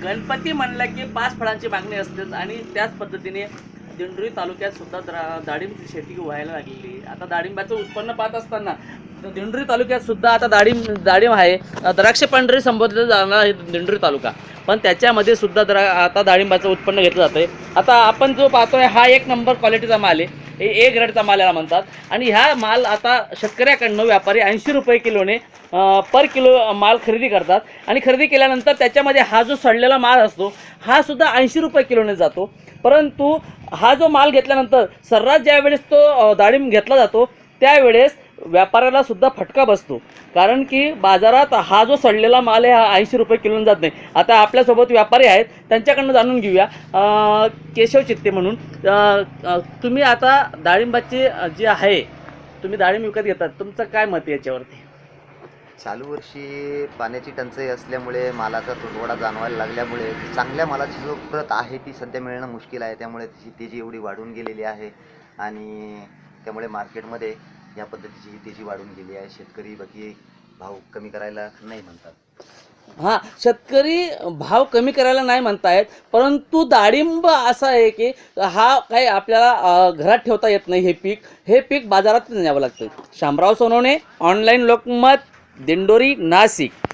गणपती म्हणला की 5 फळांची मागणी असतेच आणि त्याच पद्धतीने दिंडोरी तालुक्यात सुद्धा डाळिंब शेती व्हायला लागलेली. आता डाळिंबाचं उत्पन्न पाहत असताना दिंडोरी तालुक्यात सुद्धा आता डाळिंब आहे. द्राक्ष पांढरी संबोधलं जाणार आहे दिंडोरी तालुका, पण त्याच्यामध्ये सुद्धा आता डाळिंबाचं उत्पन्न घेतलं जातं आहे. आता आपण जो पाहतोय हा 1 नंबर क्वालिटीचा माल आहे. ए ग्रेडचा माल याला म्हणतात. आणि ह्या माल आता शेतकऱ्याकडनं व्यापारी 80 रुपये किलोने पर किलो माल खरेदी करतात. आणि खरेदी केल्यानंतर त्याच्यामध्ये हा जो सडलेला माल असतो हा सुद्धा 80 रुपये किलोने जातो. परंतु हा जो माल घेतल्यानंतर सर्रास ज्यावेळेस तो डाळिंब घेतला जातो त्यावेळेस व्यापाऱ्याला सुद्धा फटका बसतो, कारण की बाजारात हा जो सडलेला माल आहे हा 80 रुपये किलोने जात नाही. आता आपल्यासोबत व्यापारी आहेत, त्यांच्याकडनं जाणून घेऊया. केशव चित्ते म्हणून तुम्ही आता डाळिंबाची जी आहे, तुम्ही डाळिंब विकत घेतात, तुमचं काय मत आहे याच्यावरती? चालू वर्षी पाण्याची टंचाई असल्यामुळे मालाचा तुटवडा जाणवायला लागल्यामुळे चांगल्या मालाची जो प्रत आहे ती सध्या मिळणं मुश्किल आहे. त्यामुळे त्याची तेजी एवढी वाढून गेलेली आहे आणि त्यामुळे मार्केटमध्ये या पद्धतीची तेजी वाढून गेली आहे. शेतकरी बाकी भाव कमी करायला नाही म्हणतात. हां, शेतकरी भाव कमी करायला नाही म्हणतायत, परंतु डाळिंब असं आहे की हा काही आपल्याला घरात ठेवता येत नाही. हे पीक बाजारात न्यावं लागतं. शामराव सोनवणे, ऑनलाईन लोकमत, दिंडोरी, नाशिक.